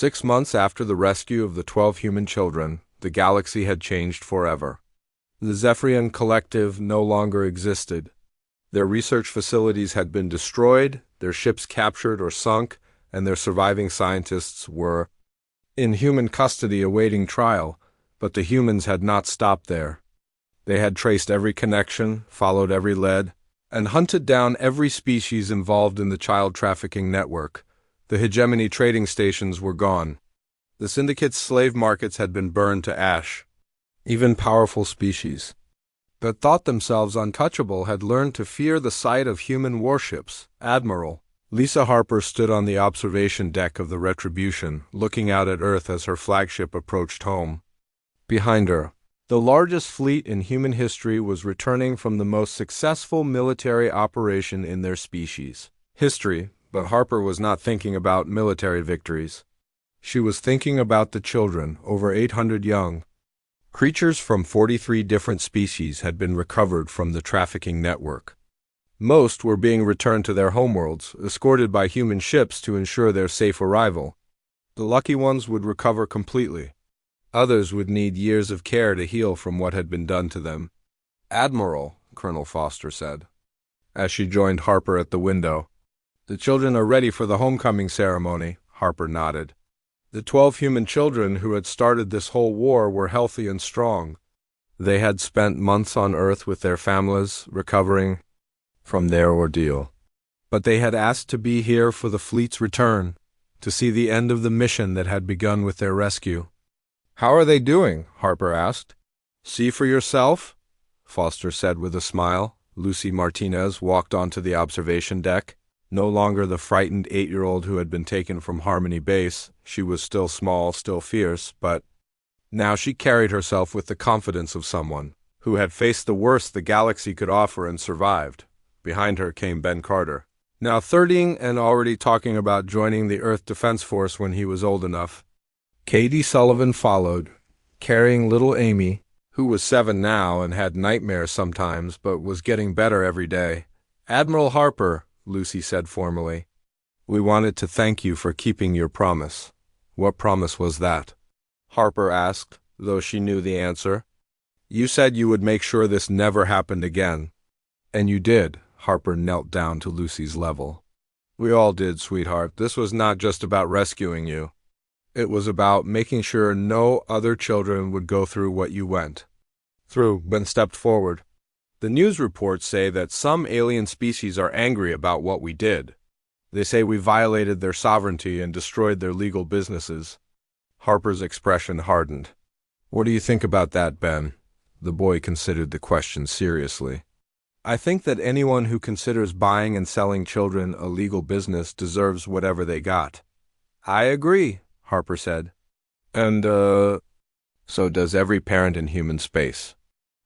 6 months after the rescue of the 12 human children, the galaxy had changed forever. The Zephyrian Collective no longer existed. Their research facilities had been destroyed, their ships captured or sunk, and their surviving scientists were in human custody awaiting trial, but the humans had not stopped there. They had traced every connection, followed every lead, and hunted down every species involved in the child trafficking network. The hegemony trading stations were gone. The syndicate's slave markets had been burned to ash. Even powerful species that thought themselves untouchable had learned to fear the sight of human warships. Admiral Lisa Harper stood on the observation deck of the Retribution, looking out at Earth as her flagship approached home. Behind her, the largest fleet in human history was returning from the most successful military operation in their species. History, but Harper was not thinking about military victories. She was thinking about the children, over 800 young. Creatures from 43 different species had been recovered from the trafficking network. Most were being returned to their homeworlds, escorted by human ships to ensure their safe arrival. The lucky ones would recover completely. Others would need years of care to heal from what had been done to them. "Admiral," Colonel Foster said, as she joined Harper at the window. "The children are ready for the homecoming ceremony," Harper nodded. The 12 human children who had started this whole war were healthy and strong. They had spent months on Earth with their families, recovering from their ordeal. But they had asked to be here for the fleet's return, to see the end of the mission that had begun with their rescue. "How are they doing?" Harper asked. "See for yourself," Foster said with a smile. Lucy Martinez walked onto the observation deck. No longer the frightened 8-year-old who had been taken from Harmony Base. She was still small, still fierce, but now she carried herself with the confidence of someone who had faced the worst the galaxy could offer and survived. Behind her came Ben Carter, now 30 and already talking about joining the Earth Defense Force when he was old enough. Katie Sullivan followed, carrying little Amy, who was 7 now and had nightmares sometimes but was getting better every day. "Admiral Harper," Lucy said formally, "we wanted to thank you for keeping your promise." "What promise was that?" Harper asked, though she knew the answer. "You said you would make sure this never happened again." "And you did." Harper knelt down to Lucy's level. "We all did, sweetheart. This was not just about rescuing you. It was about making sure no other children would go through what you went through." Ben stepped forward. "The news reports say that some alien species are angry about what we did. They say we violated their sovereignty and destroyed their legal businesses." Harper's expression hardened. "What do you think about that, Ben?" The boy considered the question seriously. "I think that anyone who considers buying and selling children a legal business deserves whatever they got." "I agree," Harper said. "And, so does every parent in human space."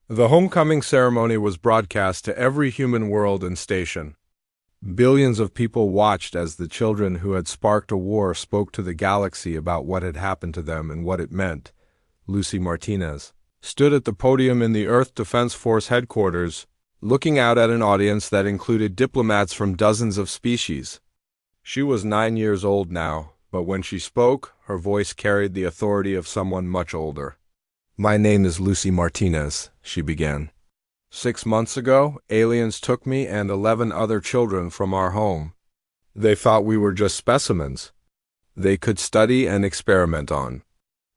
The homecoming ceremony was broadcast to every human world and station. Billions of people watched as the children who had sparked a war spoke to the galaxy about what had happened to them and what it meant. Lucy Martinez stood at the podium in the Earth Defense Force headquarters, looking out at an audience that included diplomats from dozens of species. She was 9 years old now, but when she spoke, her voice carried the authority of someone much older. "My name is Lucy Martinez," she began. 6 months ago, aliens took me and 11 other children from our home. They thought we were just specimens they could study and experiment on.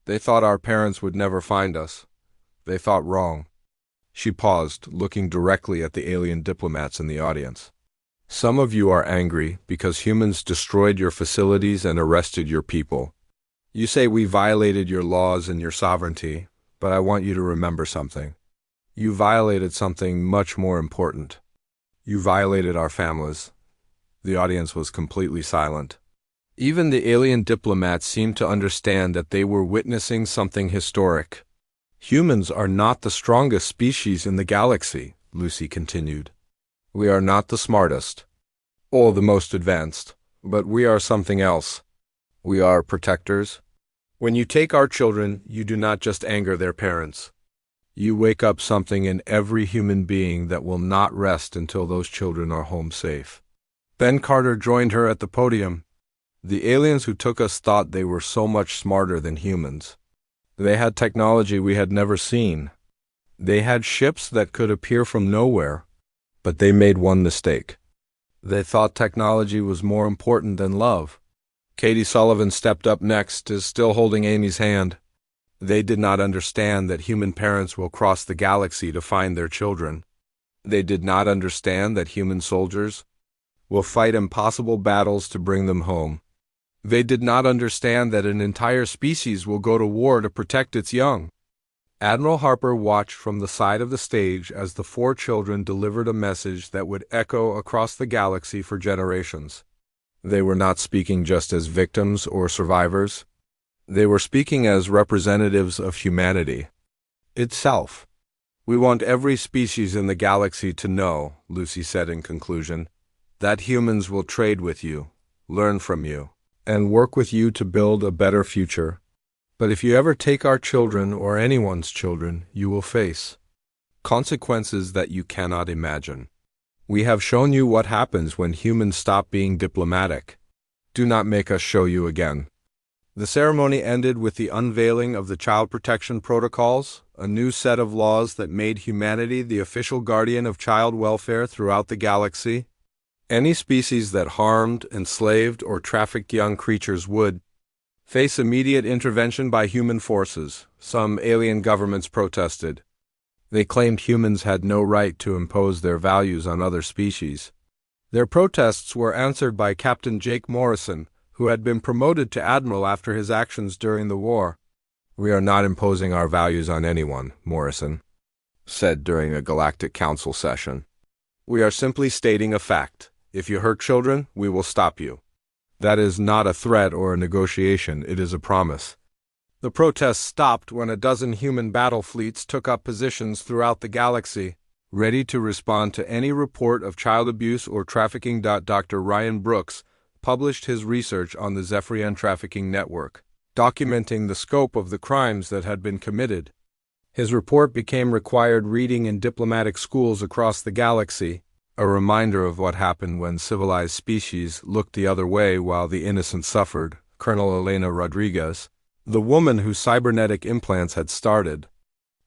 They thought our parents would never find us. They thought wrong." She paused, looking directly at the alien diplomats in the audience. "Some of you are angry because humans destroyed your facilities and arrested your people. You say we violated your laws and your sovereignty, but I want you to remember something. You violated something much more important. You violated our families." The audience was completely silent. Even the alien diplomats seemed to understand that they were witnessing something historic. "Humans are not the strongest species in the galaxy," Lucy continued. "We are not the smartest, or the most advanced, but we are something else. We are protectors. When you take our children, you do not just anger their parents. You wake up something in every human being that will not rest until those children are home safe." Ben Carter joined her at the podium. The aliens who took us thought they were so much smarter than humans. They had technology we had never seen. They had ships that could appear from nowhere, but they made one mistake. They thought technology was more important than love. Katie Sullivan stepped up next, still holding Amy's hand. They did not understand that human parents will cross the galaxy to find their children. They did not understand that human soldiers will fight impossible battles to bring them home. They did not understand that an entire species will go to war to protect its young. Admiral Harper watched from the side of the stage as the 4 children delivered a message that would echo across the galaxy for generations. They were not speaking just as victims or survivors. They were speaking as representatives of humanity itself. "We want every species in the galaxy to know," Lucy said in conclusion, "that humans will trade with you, learn from you, and work with you to build a better future. But if you ever take our children or anyone's children, you will face consequences that you cannot imagine. We have shown you what happens when humans stop being diplomatic. Do not make us show you again." The ceremony ended with the unveiling of the Child Protection Protocols, a new set of laws that made humanity the official guardian of child welfare throughout the galaxy. Any species that harmed, enslaved, or trafficked young creatures would face immediate intervention by human forces. Some alien governments protested. They claimed humans had no right to impose their values on other species. Their protests were answered by Captain Jake Morrison, who had been promoted to admiral after his actions during the war. "We are not imposing our values on anyone," Morrison said during a Galactic Council session. "We are simply stating a fact. If you hurt children, we will stop you. That is not a threat or a negotiation, it is a promise." The protests stopped when a dozen human battle fleets took up positions throughout the galaxy, ready to respond to any report of child abuse or trafficking. Dr. Ryan Brooks published his research on the Zephyrian trafficking network, documenting the scope of the crimes that had been committed. His report became required reading in diplomatic schools across the galaxy, a reminder of what happened when civilized species looked the other way while the innocent suffered. Colonel Elena Rodriguez, the woman whose cybernetic implants had started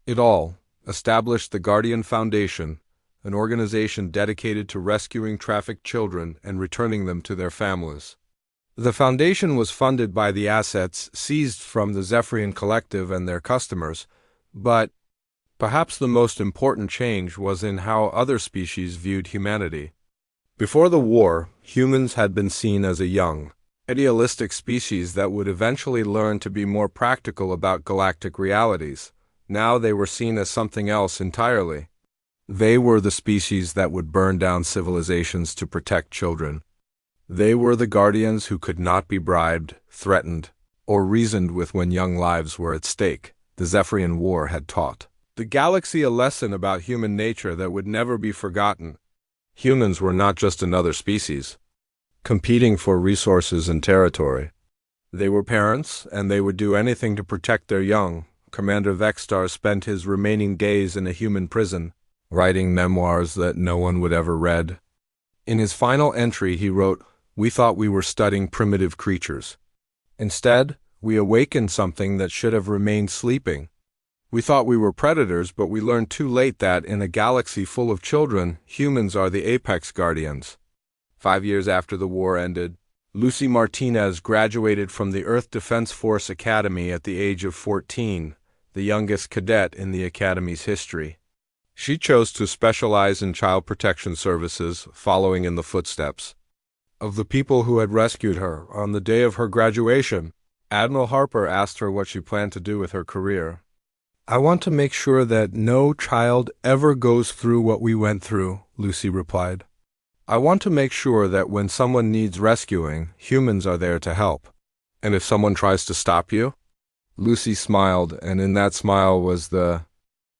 it all, established the Guardian Foundation, an organization dedicated to rescuing trafficked children and returning them to their families. The foundation was funded by the assets seized from the Zephyrian Collective and their customers, but perhaps the most important change was in how other species viewed humanity. Before the war, humans had been seen as a young, idealistic species that would eventually learn to be more practical about galactic realities. Now they were seen as something else entirely. They were the species that would burn down civilizations to protect children. They were the guardians who could not be bribed, threatened, or reasoned with when young lives were at stake. The Zephyrian War had taught the galaxy a lesson about human nature that would never be forgotten. Humans were not just another species, competing for resources and territory. They were parents, and they would do anything to protect their young. Commander Vexstar spent his remaining days in a human prison, writing memoirs that no one would ever read. In his final entry he wrote, "We thought we were studying primitive creatures. Instead, we awakened something that should have remained sleeping. We thought we were predators, but we learned too late that, in a galaxy full of children, humans are the apex guardians." 5 years after the war ended, Lucy Martinez graduated from the Earth Defense Force Academy at the age of 14, the youngest cadet in the Academy's history. She chose to specialize in child protection services, following in the footsteps of the people who had rescued her. On the day of her graduation, Admiral Harper asked her what she planned to do with her career. "I want to make sure that no child ever goes through what we went through," Lucy replied. "I want to make sure that when someone needs rescuing, humans are there to help. And if someone tries to stop you?" Lucy smiled, and in that smile was the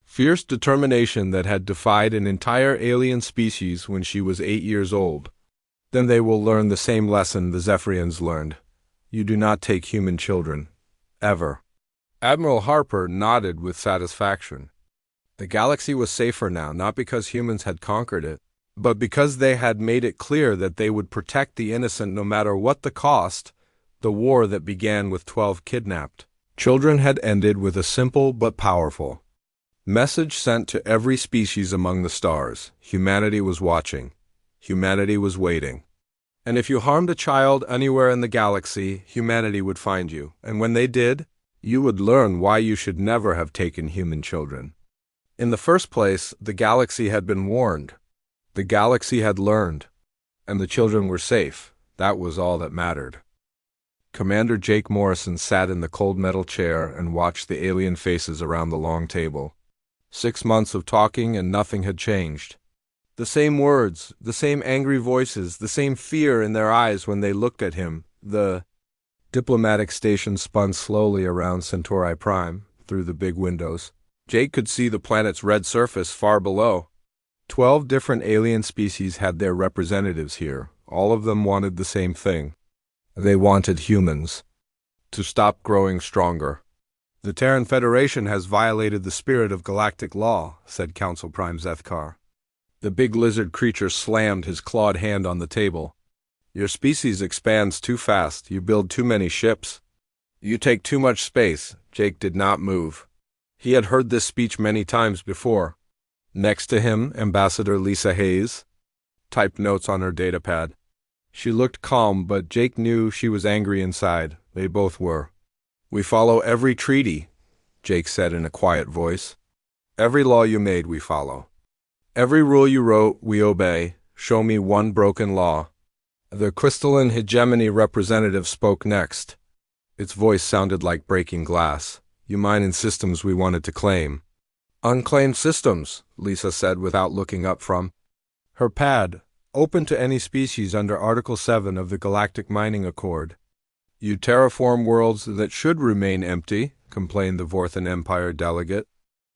fierce determination that had defied an entire alien species when she was 8 years old. "Then they will learn the same lesson the Zephyrians learned. You do not take human children. Ever." Admiral Harper nodded with satisfaction. The galaxy was safer now, not because humans had conquered it, but because they had made it clear that they would protect the innocent no matter what the cost. The war that began with 12 kidnapped children had ended with a simple but powerful message sent to every species among the stars. Humanity was watching. Humanity was waiting. And if you harmed a child anywhere in the galaxy, humanity would find you. And when they did, you would learn why you should never have taken human children. In the first place, the galaxy had been warned. The galaxy had learned. And the children were safe. That was all that mattered. Commander Jake Morrison sat in the cold metal chair and watched the alien faces around the long table. 6 months of talking and nothing had changed. The same words, the same angry voices, the same fear in their eyes when they looked at him. The diplomatic station spun slowly around Centauri Prime, through the big windows. Jake could see the planet's red surface far below. 12 different alien species had their representatives here. All of them wanted the same thing. They wanted humans to stop growing stronger. "The Terran Federation has violated the spirit of galactic law," said Council Prime Zethkar. The big lizard creature slammed his clawed hand on the table. "Your species expands too fast. You build too many ships. You take too much space." Jake did not move. He had heard this speech many times before. Next to him, Ambassador Lisa Hayes typed notes on her datapad. She looked calm, but Jake knew she was angry inside. They both were. "We follow every treaty," Jake said in a quiet voice. "Every law you made, we follow. Every rule you wrote, we obey. Show me one broken law." The crystalline hegemony representative spoke next. Its voice sounded like breaking glass. "You mine in systems we wanted to claim." "Unclaimed systems," Lisa said without looking up from her pad, "open to any species under Article 7 of the Galactic Mining Accord." "You terraform worlds that should remain empty," complained the Vorthan Empire delegate.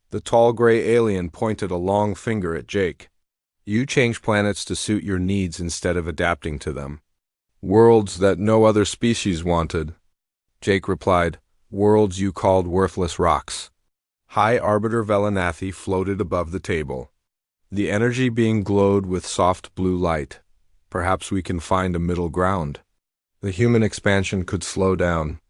The tall gray alien pointed a long finger at Jake. "You change planets to suit your needs instead of adapting to them. Worlds that no other species wanted." Jake replied, "Worlds you called worthless rocks." High Arbiter Velanathi floated above the table. The energy being glowed with soft blue light. "Perhaps we can find a middle ground. The human expansion could slow down."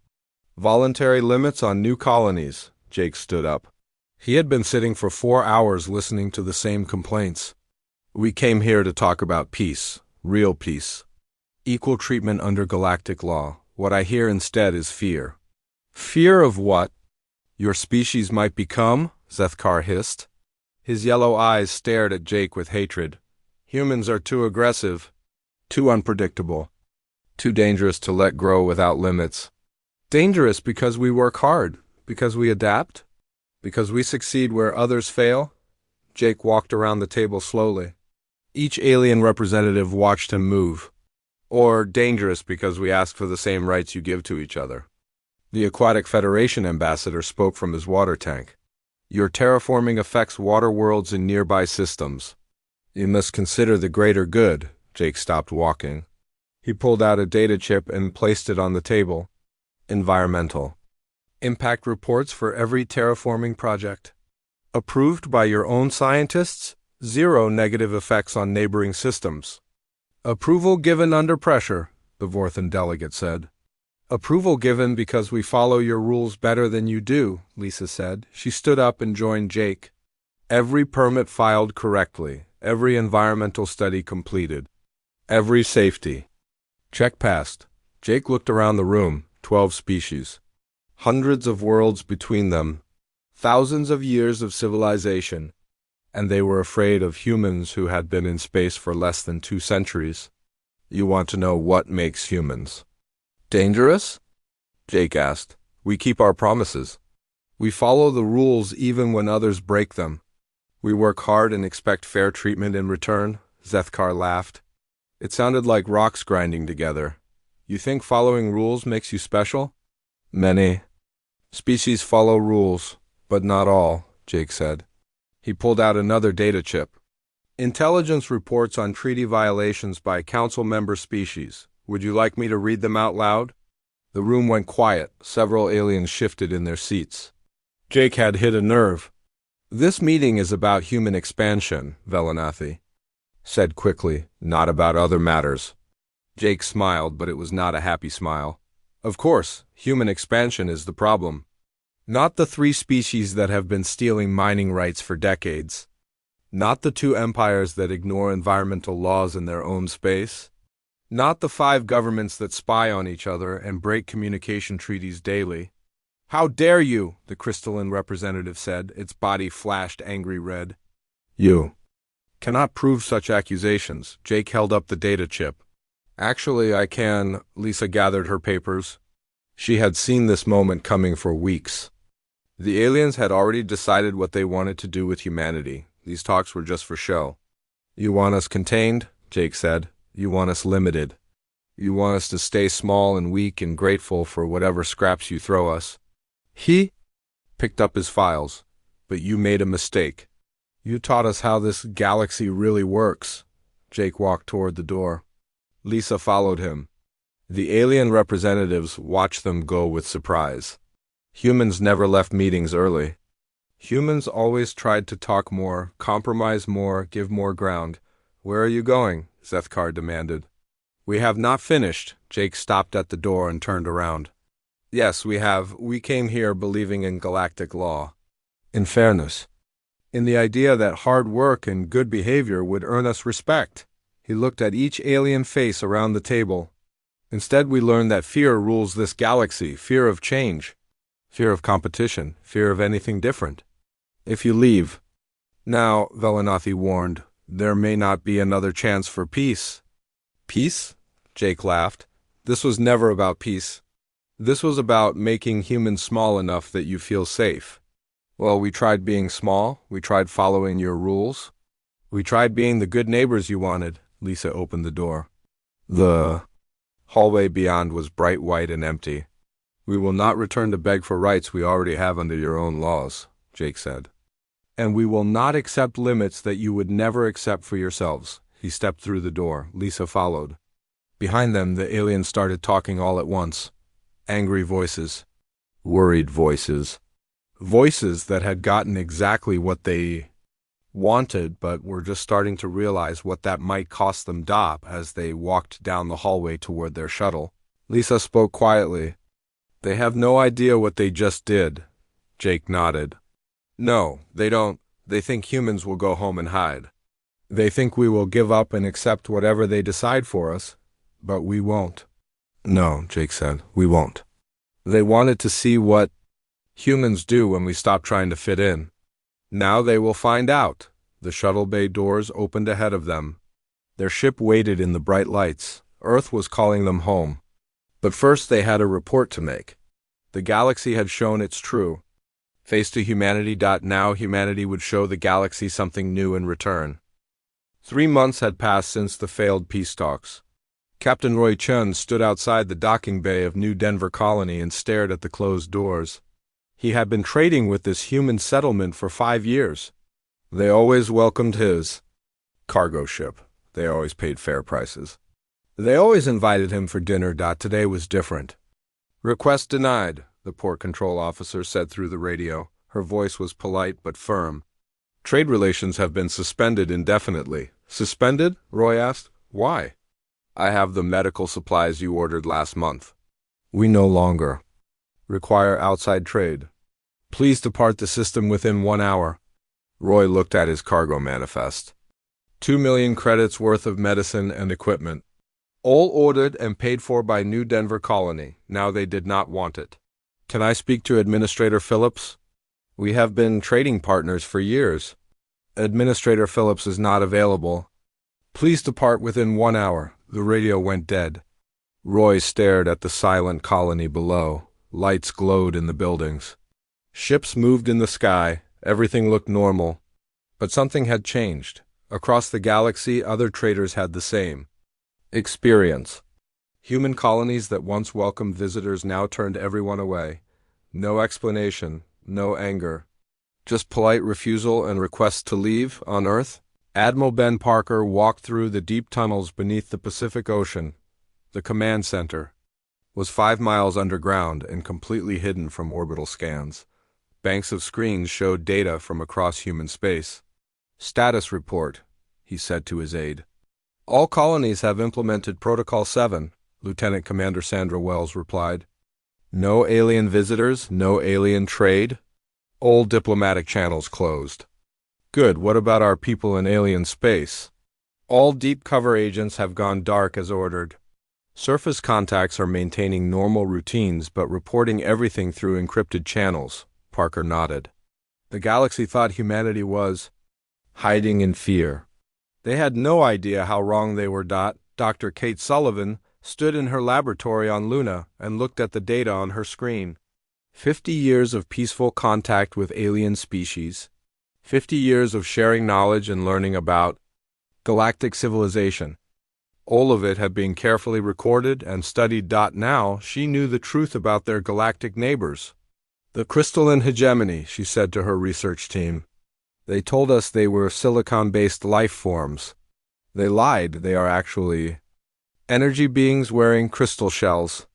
"Voluntary limits on new colonies." Jake stood up. He had been sitting for 4 hours listening to the same complaints. "We came here to talk about peace, real peace. Equal treatment under galactic law. What I hear instead is fear." "Fear of what?" "Your species might become," Zethkar hissed. His yellow eyes stared at Jake with hatred. "Humans are too aggressive, too unpredictable, too dangerous to let grow without limits." "Dangerous because we work hard, because we adapt? Because we succeed where others fail?" Jake walked around the table slowly. Each alien representative watched him move. "Or dangerous because we ask for the same rights you give to each other." The Aquatic Federation ambassador spoke from his water tank. "Your terraforming affects water worlds in nearby systems. You must consider the greater good." Jake stopped walking. He pulled out a data chip and placed it on the table. "Environmental. Impact reports for every terraforming project. Approved by your own scientists. 0 negative effects on neighboring systems." "Approval given under pressure," the Vorthan delegate said. "Approval given because we follow your rules better than you do," Lisa said. She stood up and joined Jake. "Every permit filed correctly. Every environmental study completed. Every safety check passed." Jake looked around the room. 12 species. Hundreds of worlds between them. Thousands of years of civilization. And they were afraid of humans who had been in space for less than 2 centuries. "You want to know what makes humans dangerous?" Jake asked. "We keep our promises. We follow the rules even when others break them. We work hard and expect fair treatment in return." Zethkar laughed. It sounded like rocks grinding together. "You think following rules makes you special?" "Many species follow rules, but not all," Jake said. He pulled out another data chip. "Intelligence reports on treaty violations by council member species. Would you like me to read them out loud?" The room went quiet. Several aliens shifted in their seats. Jake had hit a nerve. "This meeting is about human expansion," Velanathi said quickly, "not about other matters." Jake smiled, but it was not a happy smile. Of course, human expansion is the problem. Not the three species that have been stealing mining rights for decades. Not the two empires that ignore environmental laws in their own space. Not the 5 governments that spy on each other and break communication treaties daily. "How dare you?" the crystalline representative said, its body flashed angry red. "You cannot prove such accusations." Jake held up the data chip. "Actually, I can." Lisa gathered her papers. She had seen this moment coming for weeks. The aliens had already decided what they wanted to do with humanity. These talks were just for show. "You want us contained?" Jake said. "You want us limited. You want us to stay small and weak and grateful for whatever scraps you throw us." He picked up his files. "But you made a mistake. You taught us how this galaxy really works." Jake walked toward the door. Lisa followed him. The alien representatives watched them go with surprise. Humans never left meetings early. Humans always tried to talk more, compromise more, give more ground. "Where are you going?" Zethkar demanded. "We have not finished." Jake stopped at the door and turned around. "Yes, we have. We came here believing in galactic law. In fairness. In the idea that hard work and good behavior would earn us respect." He looked at each alien face around the table. "Instead, we learned that fear rules this galaxy, fear of change, fear of competition, fear of anything different. If you leave now," Velanathi warned, "there may not be another chance for peace." "Peace?" Jake laughed. "This was never about peace. This was about making humans small enough that you feel safe." "Well, we tried being small. We tried following your rules. We tried being the good neighbors you wanted." Lisa opened the door. The hallway beyond was bright white and empty. "We will not return to beg for rights we already have under your own laws," Jake said. "And we will not accept limits that you would never accept for yourselves." He stepped through the door. Lisa followed. Behind them, the aliens started talking all at once. Angry voices. Worried voices. Voices that had gotten exactly what they wanted, but were just starting to realize what that might cost them as they walked down the hallway toward their shuttle. Lisa spoke quietly. "They have no idea what they just did." Jake nodded. "No, they don't. They think humans will go home and hide. They think we will give up and accept whatever they decide for us, but we won't." "No," Jake said, "we won't." They wanted to see what humans do when we stop trying to fit in. Now they will find out. The shuttle bay doors opened ahead of them. Their ship waited in the bright lights. Earth was calling them home. But first they had a report to make. The galaxy had shown its true face to humanity. Now humanity would show the galaxy something new in return. 3 months had passed since the failed peace talks. Captain Roy Chun stood outside the docking bay of New Denver Colony and stared at the closed doors. He had been trading with this human settlement for 5 years. They always welcomed his cargo ship. They always paid fair prices. They always invited him for dinner. Today was different. "Request denied," the port control officer said through the radio. Her voice was polite but firm. "Trade relations have been suspended indefinitely." "Suspended?" Roy asked. "Why?" "I have the medical supplies you ordered last month. We no longer require outside trade. Please depart the system within 1 hour." Roy looked at his cargo manifest. 2 million credits worth of medicine and equipment. All ordered and paid for by New Denver Colony. Now they did not want it. "Can I speak to Administrator Phillips?" "We have been trading partners for years." "Administrator Phillips is not available." "Please depart within 1 hour." The radio went dead. Roy stared at the silent colony below. Lights glowed in the buildings. Ships moved in the sky. Everything looked normal. But something had changed. Across the galaxy, other traders had the same experience. Human colonies that once welcomed visitors now turned everyone away. No explanation, no anger. Just polite refusal and requests to leave on Earth. Admiral Ben Parker walked through the deep tunnels beneath the Pacific Ocean. The command center was 5 miles underground and completely hidden from orbital scans. Banks of screens showed data from across human space. "Status report," he said to his aide. "All colonies have implemented Protocol 7. Lieutenant Commander Sandra Wells replied. No alien visitors, no alien trade. All diplomatic channels closed. Good, what about our people in alien space? All deep cover agents have gone dark as ordered. Surface contacts are maintaining normal routines but reporting everything through encrypted channels, Parker nodded. The galaxy thought humanity was hiding in fear. They had no idea how wrong they were. Dr. Kate Sullivan stood in her laboratory on Luna and looked at the data on her screen. 50 years of peaceful contact with alien species. 50 years of sharing knowledge and learning about galactic civilization. All of it had been carefully recorded and studied. Now she knew the truth about their galactic neighbors. The crystalline hegemony, she said to her research team. They told us they were silicon-based life forms. They lied. They are actually energy beings wearing crystal shells.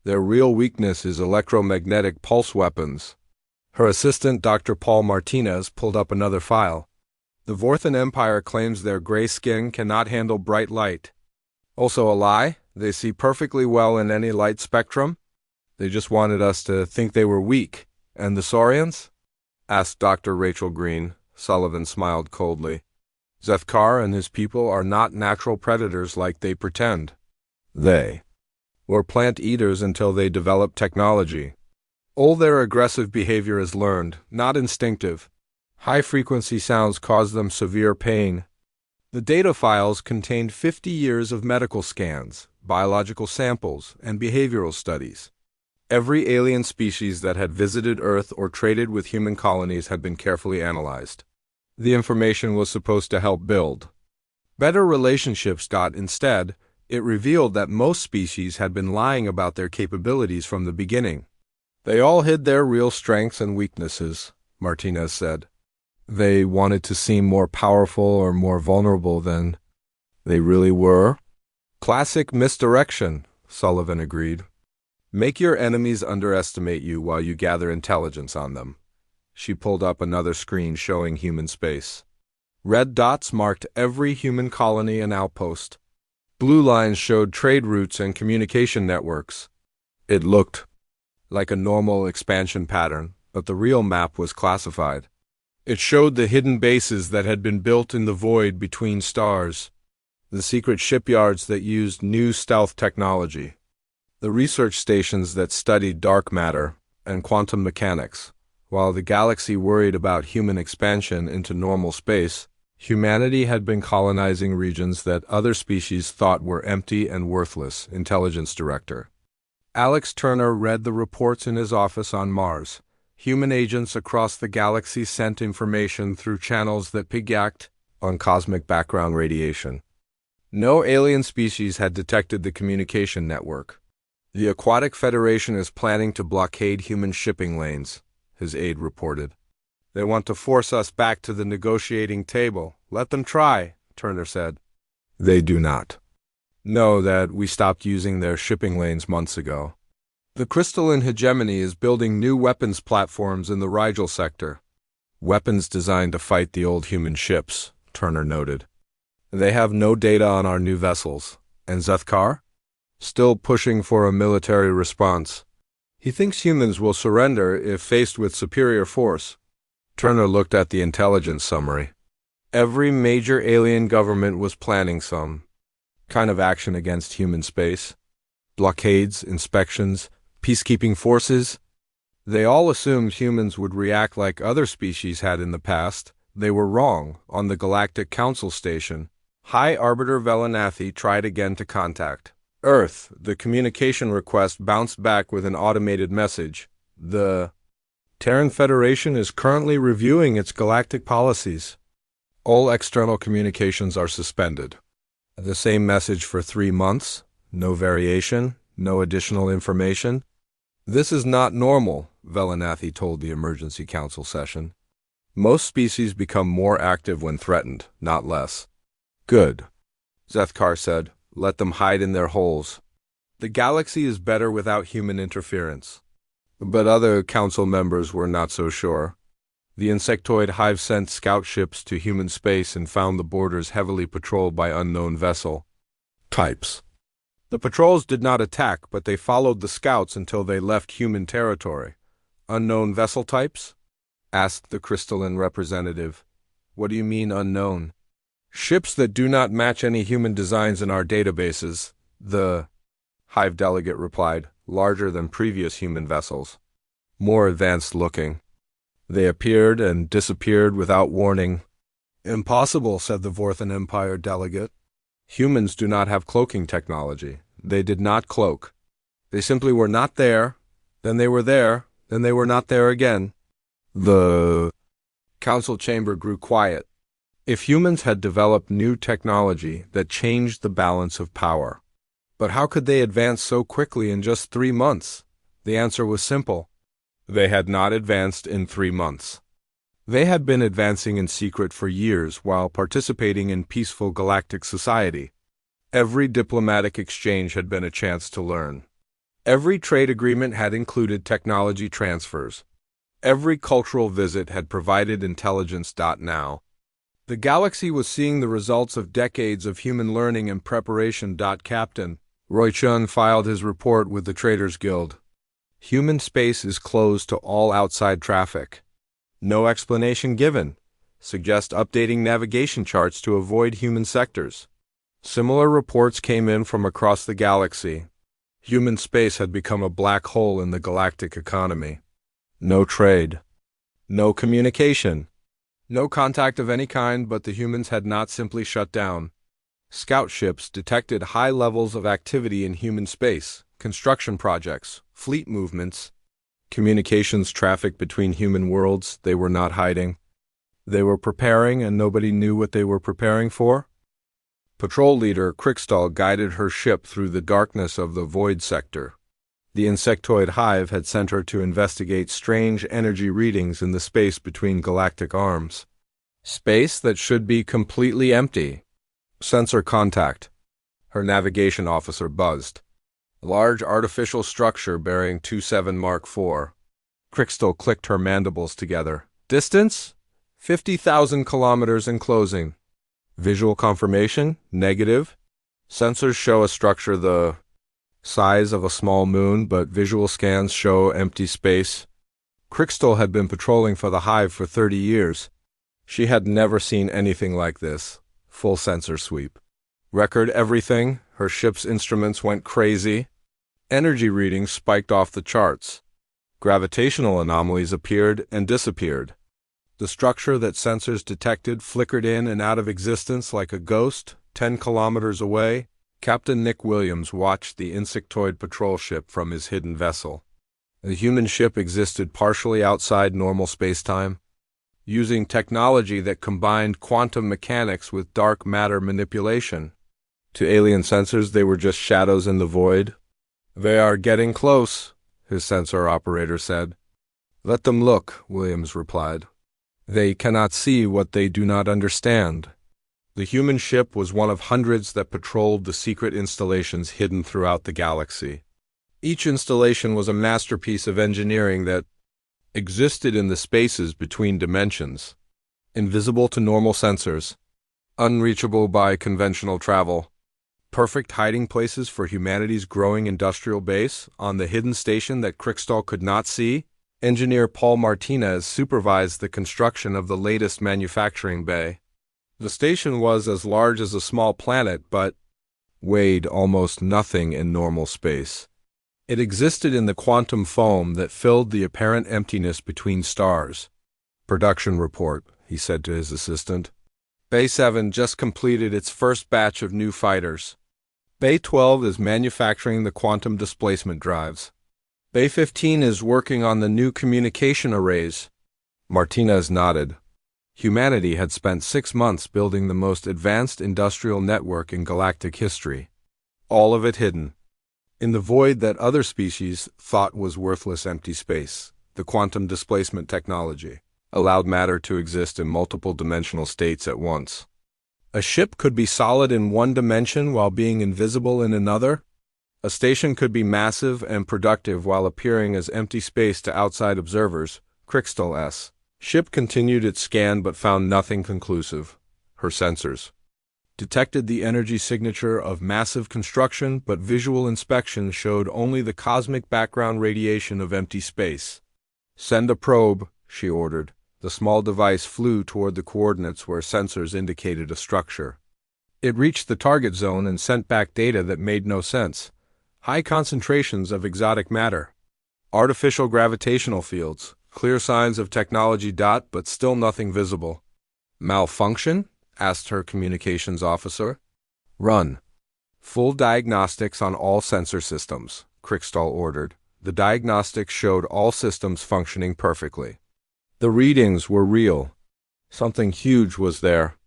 Their real weakness is electromagnetic pulse weapons. Her assistant, Dr. Paul Martinez, pulled up another file. The Vorthan Empire claims their gray skin cannot handle bright light. Also a lie? They see perfectly well in any light spectrum? They just wanted us to think they were weak. And the Saurians? Asked Dr. Rachel Green. Sullivan smiled coldly. Zethkar and his people are not natural predators like they pretend. They were plant eaters until they developed technology. All their aggressive behavior is learned, not instinctive. High-frequency sounds cause them severe pain. The data files contained 50 years of medical scans, biological samples, and behavioral studies. Every alien species that had visited Earth or traded with human colonies had been carefully analyzed. The information was supposed to help build better relationships. Instead, it revealed that most species had been lying about their capabilities from the beginning. They all hid their real strengths and weaknesses, Martinez said. They wanted to seem more powerful or more vulnerable than they really were. Classic misdirection, Sullivan agreed. Make your enemies underestimate you while you gather intelligence on them. She pulled up another screen showing human space. Red dots marked every human colony and outpost. Blue lines showed trade routes and communication networks. It looked like a normal expansion pattern, but the real map was classified. It showed the hidden bases that had been built in the void between stars, the secret shipyards that used new stealth technology, the research stations that studied dark matter and quantum mechanics. While the galaxy worried about human expansion into normal space, humanity had been colonizing regions that other species thought were empty and worthless, Intelligence Director Alex Turner read the reports in his office on Mars. Human agents across the galaxy sent information through channels that piggybacked on cosmic background radiation. No alien species had detected the communication network. The Aquatic Federation is planning to blockade human shipping lanes, his aide reported. They want to force us back to the negotiating table. Let them try, Turner said. They do not. Know that we stopped using their shipping lanes months ago. The crystalline hegemony is building new weapons platforms in the Rigel sector. Weapons designed to fight the old human ships, Turner noted. They have no data on our new vessels. And Zethkar? Still pushing for a military response. He thinks humans will surrender if faced with superior force. Turner looked at the intelligence summary. Every major alien government was planning some kind of action against human space. Blockades, inspections, peacekeeping forces. They all assumed humans would react like other species had in the past. They were wrong. On the Galactic Council station, High Arbiter Velanathi tried again to contact Earth. The communication request bounced back with an automated message. The Terran Federation is currently reviewing its galactic policies. All external communications are suspended. The same message for 3 months. No variation. No additional information. This is not normal, Velanathi told the Emergency Council session. Most species become more active when threatened, not less. Good, Zethkar said. Let them hide in their holes. The galaxy is better without human interference. But other council members were not so sure. The insectoid hive sent scout ships to human space and found the borders heavily patrolled by unknown vessel types. The patrols did not attack, but they followed the scouts until they left human territory. Unknown vessel types? Asked the crystalline representative. What do you mean unknown? Ships that do not match any human designs in our databases, the Hive delegate replied, larger than previous human vessels. More advanced looking. They appeared and disappeared without warning. Impossible, said the Vorthan Empire delegate. Humans do not have cloaking technology. They did not cloak. They simply were not there, then they were there, then they were not there again. The council chamber grew quiet. If humans had developed new technology that changed the balance of power. But how could they advance so quickly in just 3 months? The answer was simple. They had not advanced in 3 months. They had been advancing in secret for years while participating in peaceful galactic society. Every diplomatic exchange had been a chance to learn. Every trade agreement had included technology transfers. Every cultural visit had provided intelligence. Now, the galaxy was seeing the results of decades of human learning and preparation. Captain Roy Chun filed his report with the Traders Guild. Human space is closed to all outside traffic. No explanation given. Suggest updating navigation charts to avoid human sectors. Similar reports came in from across the galaxy. Human space had become a black hole in the galactic economy. No trade. No communication. No contact of any kind, but the humans had not simply shut down. Scout ships detected high levels of activity in human space, construction projects, fleet movements, communications traffic between human worlds. They were not hiding. They were preparing, and nobody knew what they were preparing for. Patrol leader Krikstal guided her ship through the darkness of the void sector. The insectoid hive had sent her to investigate strange energy readings in the space between galactic arms. Space that should be completely empty. Sensor contact. Her navigation officer buzzed. Large artificial structure bearing 27 Mark IV. Krikstal clicked her mandibles together. Distance? 50,000 kilometers enclosing. Visual confirmation? Negative. Sensors show a structure the size of a small moon, but visual scans show empty space. Krikstal had been patrolling for the hive for 30 years. She had never seen anything like this. Full sensor sweep. Record everything. Her ship's instruments went crazy. Energy readings spiked off the charts. Gravitational anomalies appeared and disappeared. The structure that sensors detected flickered in and out of existence like a ghost, 10 kilometers away. Captain Nick Williams watched the insectoid patrol ship from his hidden vessel. The human ship existed partially outside normal spacetime, using technology that combined quantum mechanics with dark matter manipulation. To alien sensors, they were just shadows in the void. They are getting close, his sensor operator said. Let them look, Williams replied. They cannot see what they do not understand. The human ship was one of hundreds that patrolled the secret installations hidden throughout the galaxy. Each installation was a masterpiece of engineering that existed in the spaces between dimensions, invisible to normal sensors, unreachable by conventional travel. Perfect hiding places for humanity's growing industrial base on the hidden station that Krikstal could not see. Engineer Paul Martinez supervised the construction of the latest manufacturing bay. The station was as large as a small planet, but weighed almost nothing in normal space. It existed in the quantum foam that filled the apparent emptiness between stars. Production report, he said to his assistant. Bay 7 just completed its first batch of new fighters. Bay 12 is manufacturing the quantum displacement drives. Bay 15 is working on the new communication arrays. Martinez nodded. Humanity had spent 6 months building the most advanced industrial network in galactic history. All of it hidden. In the void that other species thought was worthless empty space, the quantum displacement technology allowed matter to exist in multiple dimensional states at once. A ship could be solid in one dimension while being invisible in another. A station could be massive and productive while appearing as empty space to outside observers. Krikstal's ship continued its scan but found nothing conclusive. Her sensors detected the energy signature of massive construction, but visual inspection showed only the cosmic background radiation of empty space. "Send a probe," she ordered. The small device flew toward the coordinates where sensors indicated a structure. It reached the target zone and sent back data that made no sense. High concentrations of exotic matter. Artificial gravitational fields. Clear signs of technology. But still nothing visible. "Malfunction?" asked her communications officer. "Run. Full diagnostics on all sensor systems," Krickstall ordered. The diagnostics showed all systems functioning perfectly. The readings were real. Something huge was there.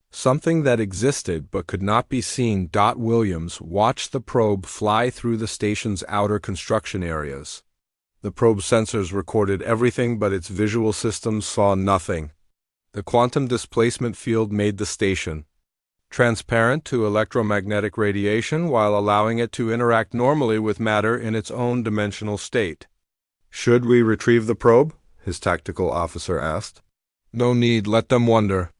Something that existed but could not be seen. Williams watched the probe fly through the station's outer construction areas. The probe sensors recorded everything, but its visual systems saw nothing. The quantum displacement field made the station transparent to electromagnetic radiation while allowing it to interact normally with matter in its own dimensional state. "Should we retrieve the probe?" his tactical officer asked. "No need, let them wonder."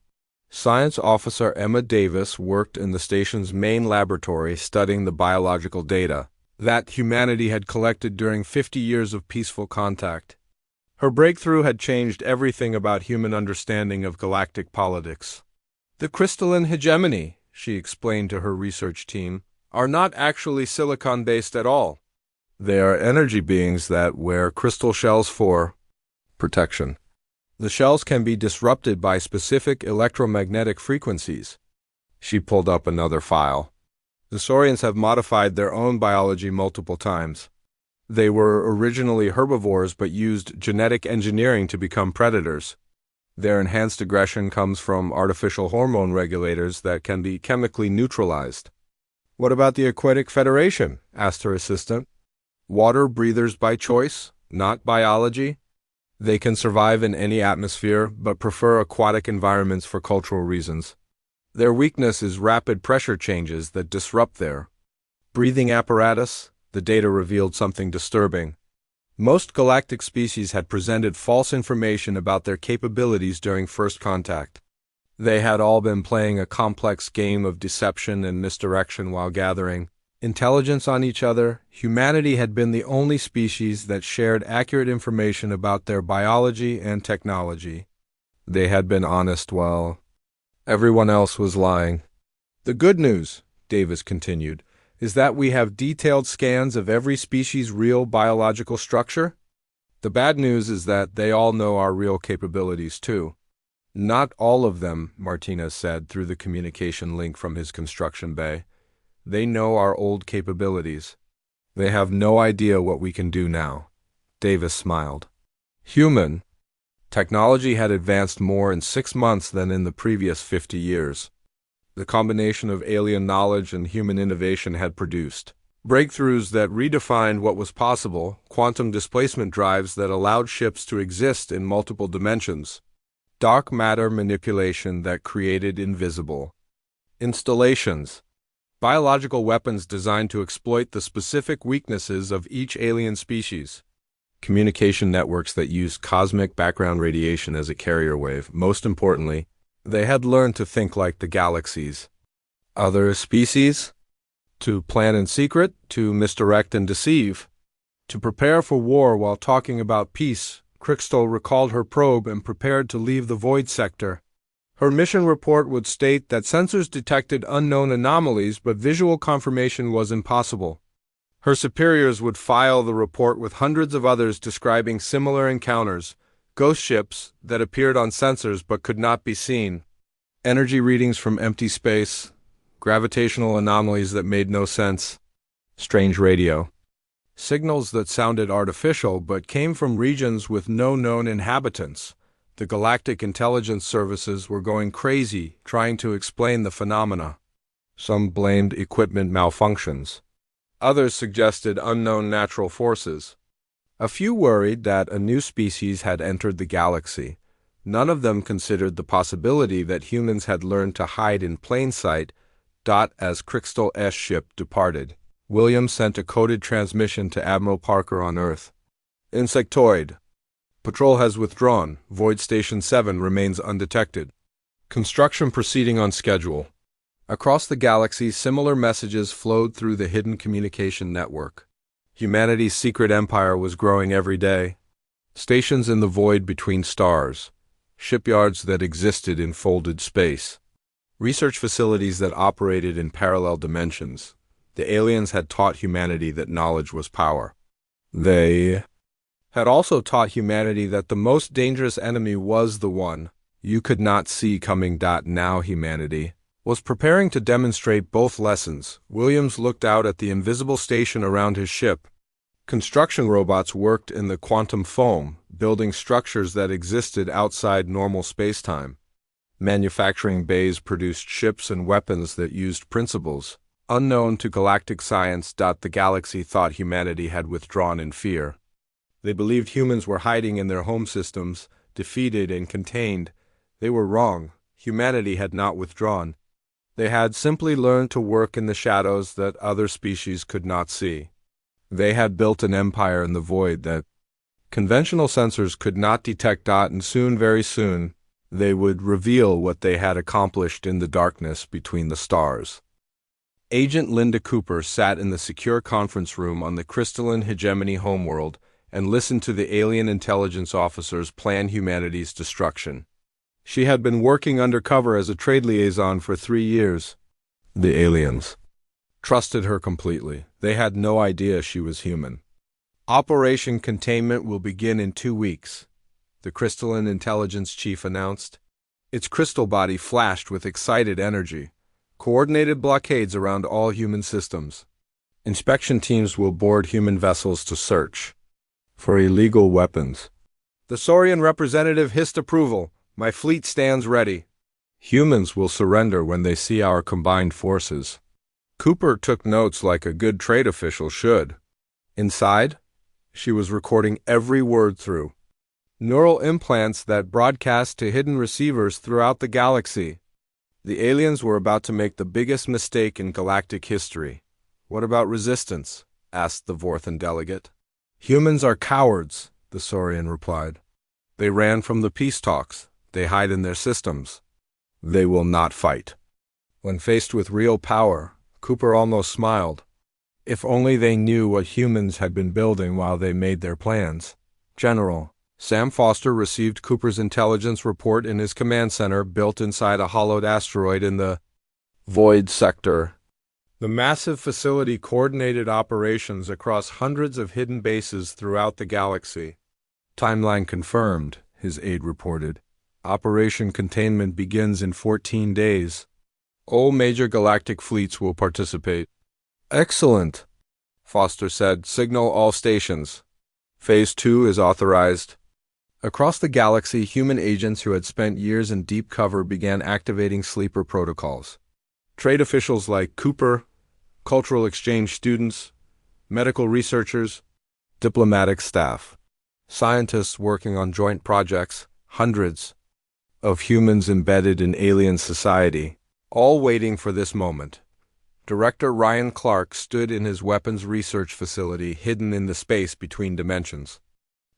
Science officer Emma Davis worked in the station's main laboratory studying the biological data that humanity had collected during 50 years of peaceful contact. Her breakthrough had changed everything about human understanding of galactic politics. "The crystalline hegemony," she explained to her research team, "are not actually silicon-based at all. They are energy beings that wear crystal shells for protection. The shells can be disrupted by specific electromagnetic frequencies." She pulled up another file. "The saurians have modified their own biology multiple times. They were originally herbivores but used genetic engineering to become predators. Their enhanced aggression comes from artificial hormone regulators that can be chemically neutralized." "What about the Aquatic Federation?" asked her assistant. "Water breathers by choice, not biology. They can survive in any atmosphere, but prefer aquatic environments for cultural reasons. Their weakness is rapid pressure changes that disrupt their breathing apparatus." The data revealed something disturbing. Most galactic species had presented false information about their capabilities during first contact. They had all been playing a complex game of deception and misdirection while gathering intelligence on each other. Humanity had been the only species that shared accurate information about their biology and technology. They had been honest while everyone else was lying. "The good news," Davis continued, "is that we have detailed scans of every species' real biological structure. The bad news is that they all know our real capabilities too." "Not all of them," Martinez said through the communication link from his construction bay. "They know our old capabilities. They have no idea what we can do now." Davis smiled. Human technology had advanced more in 6 months than in the previous 50 years. The combination of alien knowledge and human innovation had produced breakthroughs that redefined what was possible, quantum displacement drives that allowed ships to exist in multiple dimensions, dark matter manipulation that created invisible installations, biological weapons designed to exploit the specific weaknesses of each alien species, communication networks that used cosmic background radiation as a carrier wave. Most importantly, they had learned to think like the galaxies. Other species? To plan in secret, to misdirect and deceive, to prepare for war while talking about peace. Krickstall recalled her probe and prepared to leave the void sector. Her mission report would state that sensors detected unknown anomalies, but visual confirmation was impossible. Her superiors would file the report with hundreds of others describing similar encounters, ghost ships that appeared on sensors but could not be seen, energy readings from empty space, gravitational anomalies that made no sense, strange radio signals that sounded artificial but came from regions with no known inhabitants. The Galactic Intelligence Services were going crazy trying to explain the phenomena. Some blamed equipment malfunctions. Others suggested unknown natural forces. A few worried that a new species had entered the galaxy. None of them considered the possibility that humans had learned to hide in plain sight. As Krickstall's ship departed, Williams sent a coded transmission to Admiral Parker on Earth. "Insectoid. Patrol has withdrawn. Void Station 7 remains undetected. Construction proceeding on schedule. Across the galaxy, similar messages flowed through the hidden communication network. Humanity's secret empire was growing every day. Stations in the void between stars, shipyards that existed in folded space, research facilities that operated in parallel dimensions. The aliens had taught humanity that knowledge was power. They had also taught humanity that the most dangerous enemy was the one you could not see coming. Now humanity was preparing to demonstrate both lessons. Williams looked out at the invisible station around his ship. Construction robots worked in the quantum foam, building structures that existed outside normal spacetime. Manufacturing bays produced ships and weapons that used principles unknown to galactic science. The galaxy thought humanity had withdrawn in fear. They believed humans were hiding in their home systems, defeated and contained. They were wrong. Humanity had not withdrawn. They had simply learned to work in the shadows that other species could not see. They had built an empire in the void that conventional sensors could not detect. And soon, very soon, they would reveal what they had accomplished in the darkness between the stars. Agent Linda Cooper sat in the secure conference room on the crystalline hegemony homeworld and listened to the alien intelligence officers plan humanity's destruction. She had been working undercover as a trade liaison for 3 years. The aliens trusted her completely. They had no idea she was human. Operation Containment will begin in 2 weeks, the crystalline intelligence chief announced. Its crystal body flashed with excited energy. Coordinated blockades around all human systems. Inspection teams will board human vessels to search for illegal weapons. The Saurian representative hissed approval. My fleet stands ready. Humans will surrender when they see our combined forces. Cooper took notes like a good trade official should. Inside, she was recording every word through neural implants that broadcast to hidden receivers throughout the galaxy. The aliens were about to make the biggest mistake in galactic history. What about resistance? Asked the Vorthan delegate. Humans are cowards, the Saurian replied. They ran from the peace talks. They hide in their systems. They will not fight. When faced with real power, Cooper almost smiled. If only they knew what humans had been building while they made their plans. General Sam Foster received Cooper's intelligence report in his command center built inside a hollowed asteroid in the Void Sector. The massive facility coordinated operations across hundreds of hidden bases throughout the galaxy. Timeline confirmed, his aide reported. Operation Containment begins in 14 days. All major galactic fleets will participate. Excellent, Foster said. Signal all stations. Phase 2 is authorized. Across the galaxy, human agents who had spent years in deep cover began activating sleeper protocols. Trade officials like Cooper, cultural exchange students, medical researchers, diplomatic staff, scientists working on joint projects, hundreds of humans embedded in alien society, all waiting for this moment. Director Ryan Clark stood in his weapons research facility hidden in the space between dimensions.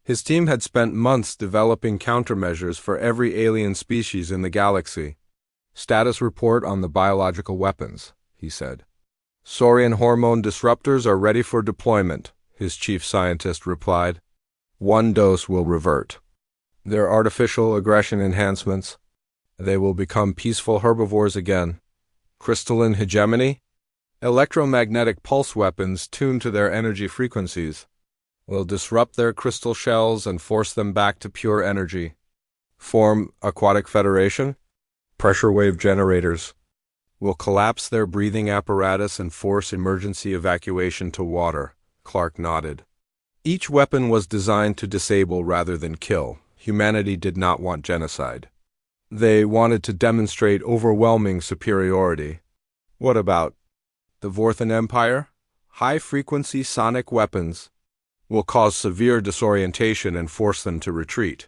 His team had spent months developing countermeasures for every alien species in the galaxy. Status report on the biological weapons, he said. Saurian hormone disruptors are ready for deployment, his chief scientist replied. 1 dose will revert. They're artificial aggression enhancements. They will become peaceful herbivores again. Crystalline hegemony? Electromagnetic pulse weapons tuned to their energy frequencies will disrupt their crystal shells and force them back to pure energy. Form aquatic federation? Pressure wave generators will collapse their breathing apparatus and force emergency evacuation to water, Clark nodded. Each weapon was designed to disable rather than kill. Humanity did not want genocide. They wanted to demonstrate overwhelming superiority. What about the Vorthan Empire? High-frequency sonic weapons will cause severe disorientation and force them to retreat.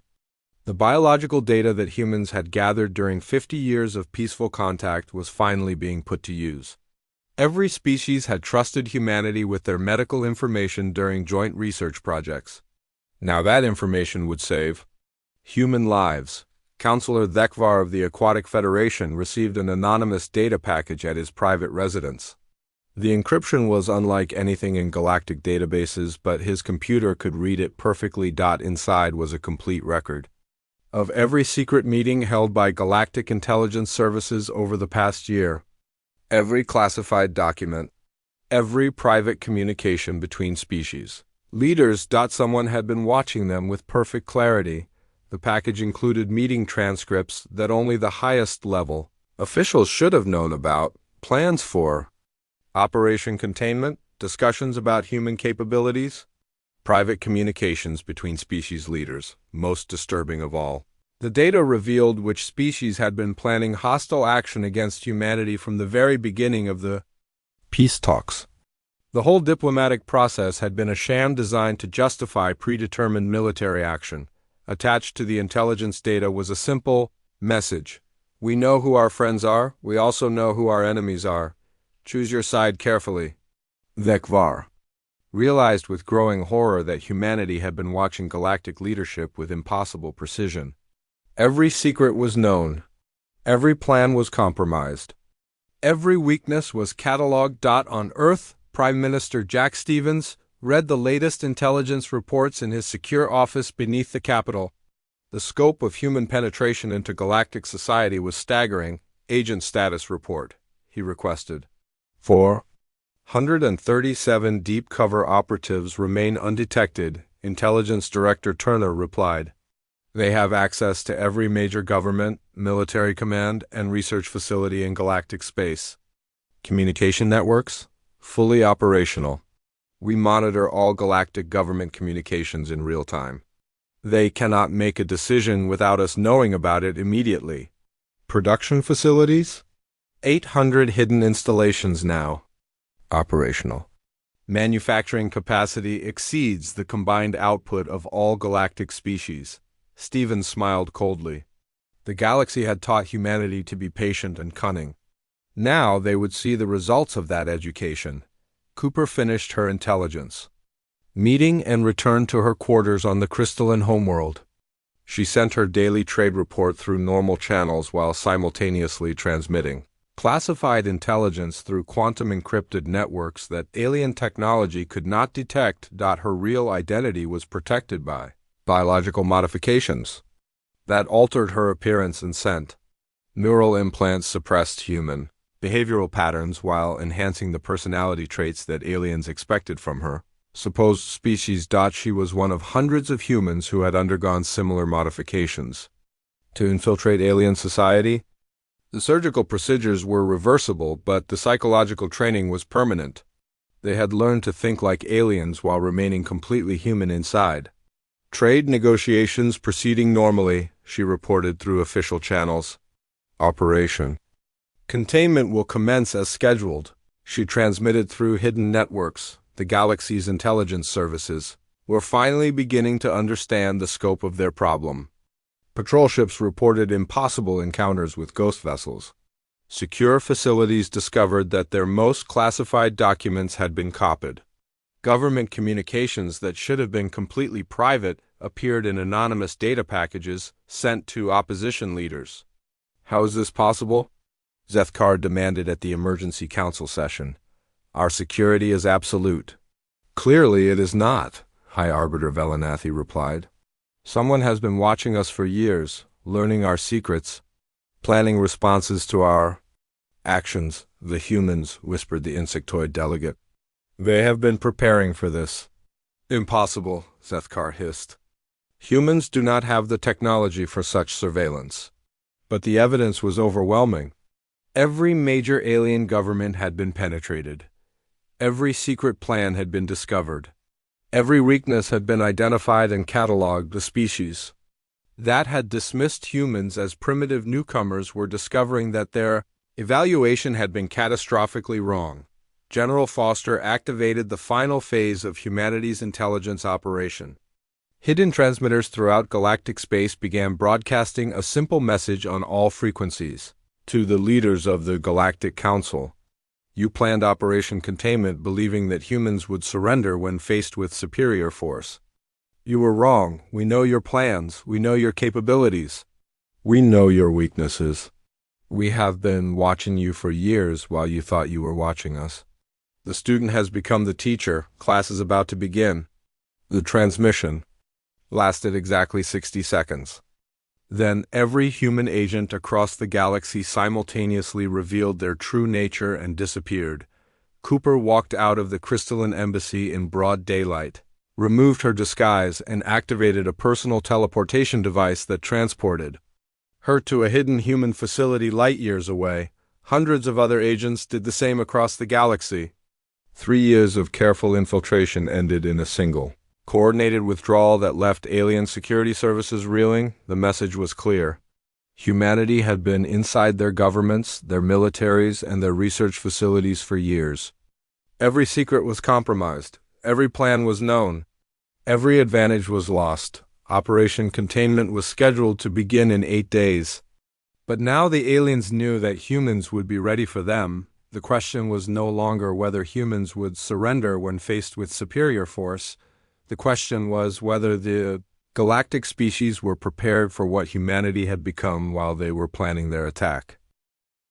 The biological data that humans had gathered during 50 years of peaceful contact was finally being put to use. Every species had trusted humanity with their medical information during joint research projects. Now that information would save human lives. Counselor Thekvar of the Aquatic Federation received an anonymous data package at his private residence. The encryption was unlike anything in galactic databases, but his computer could read it perfectly. Inside was a complete record of every secret meeting held by galactic intelligence services over the past year, every classified document, every private communication between species leaders. Someone had been watching them with perfect clarity. The package included meeting transcripts that only the highest level officials should have known about, plans for operation containment, discussions about human capabilities, private communications between species leaders, most disturbing of all. The data revealed which species had been planning hostile action against humanity from the very beginning of the peace talks. The whole diplomatic process had been a sham designed to justify predetermined military action. Attached to the intelligence data was a simple message. We know who our friends are, we also know who our enemies are. Choose your side carefully. Thekvar realized with growing horror that humanity had been watching galactic leadership with impossible precision. Every secret was known. Every plan was compromised. Every weakness was catalogued. On Earth, Prime Minister Jack Stevens read the latest intelligence reports in his secure office beneath the Capitol. The scope of human penetration into galactic society was staggering. Agent status report, he requested. 437 deep cover operatives remain undetected, Intelligence Director Turner replied. They have access to every major government, military command, and research facility in galactic space. Communication networks? Fully operational. We monitor all galactic government communications in real time. They cannot make a decision without us knowing about it immediately. Production facilities? 800 hidden installations now. Operational. Manufacturing capacity exceeds the combined output of all galactic species. Stevens smiled coldly. The galaxy had taught humanity to be patient and cunning. Now they would see the results of that education. Cooper finished her intelligence meeting and returned to her quarters on the crystalline homeworld. She sent her daily trade report through normal channels while simultaneously transmitting classified intelligence through quantum-encrypted networks that alien technology could not detect. Her real identity was protected by biological modifications that altered her appearance and scent. Neural implants suppressed human behavioral patterns while enhancing the personality traits that aliens expected from her supposed species. She was one of hundreds of humans who had undergone similar modifications to infiltrate alien society. The surgical procedures were reversible, but the psychological training was permanent. They had learned to think like aliens while remaining completely human inside. Trade negotiations proceeding normally, she reported through official channels. Operation containment will commence as scheduled, she transmitted through hidden networks. The galaxy's intelligence services were finally beginning to understand the scope of their problem. Patrol ships reported impossible encounters with ghost vessels. Secure facilities discovered that their most classified documents had been copied. Government communications that should have been completely private appeared in anonymous data packages sent to opposition leaders. How is this possible? Thekvar demanded at the emergency council session. Our security is absolute. Clearly it is not, High Arbiter Velanathi replied. Someone has been watching us for years, learning our secrets, planning responses to our actions. The humans, whispered the insectoid delegate. They have been preparing for this. Impossible, Thekvar hissed. Humans do not have the technology for such surveillance. But the evidence was overwhelming. Every major alien government had been penetrated. Every secret plan had been discovered. Every weakness had been identified and catalogued. The species that had dismissed humans as primitive newcomers were discovering that their evaluation had been catastrophically wrong. General Foster activated the final phase of humanity's intelligence operation. Hidden transmitters throughout galactic space began broadcasting a simple message on all frequencies. To the leaders of the Galactic Council. You planned Operation Containment believing that humans would surrender when faced with superior force. You were wrong. We know your plans. We know your capabilities. We know your weaknesses. We have been watching you for years while you thought you were watching us. The student has become the teacher. Class is about to begin. The transmission lasted exactly 60 seconds. Then every human agent across the galaxy simultaneously revealed their true nature and disappeared. Cooper walked out of the crystalline embassy in broad daylight, removed her disguise, and activated a personal teleportation device that transported her to a hidden human facility light years away. Hundreds of other agents did the same across the galaxy. 3 years of careful infiltration ended in a single, coordinated withdrawal that left alien security services reeling. The message was clear. Humanity had been inside their governments, their militaries, and their research facilities for years. Every secret was compromised. Every plan was known. Every advantage was lost. Operation Containment was scheduled to begin in 8 days. But now the aliens knew that humans would be ready for them. The question was no longer whether humans would surrender when faced with superior force. The question was whether the galactic species were prepared for what humanity had become while they were planning their attack.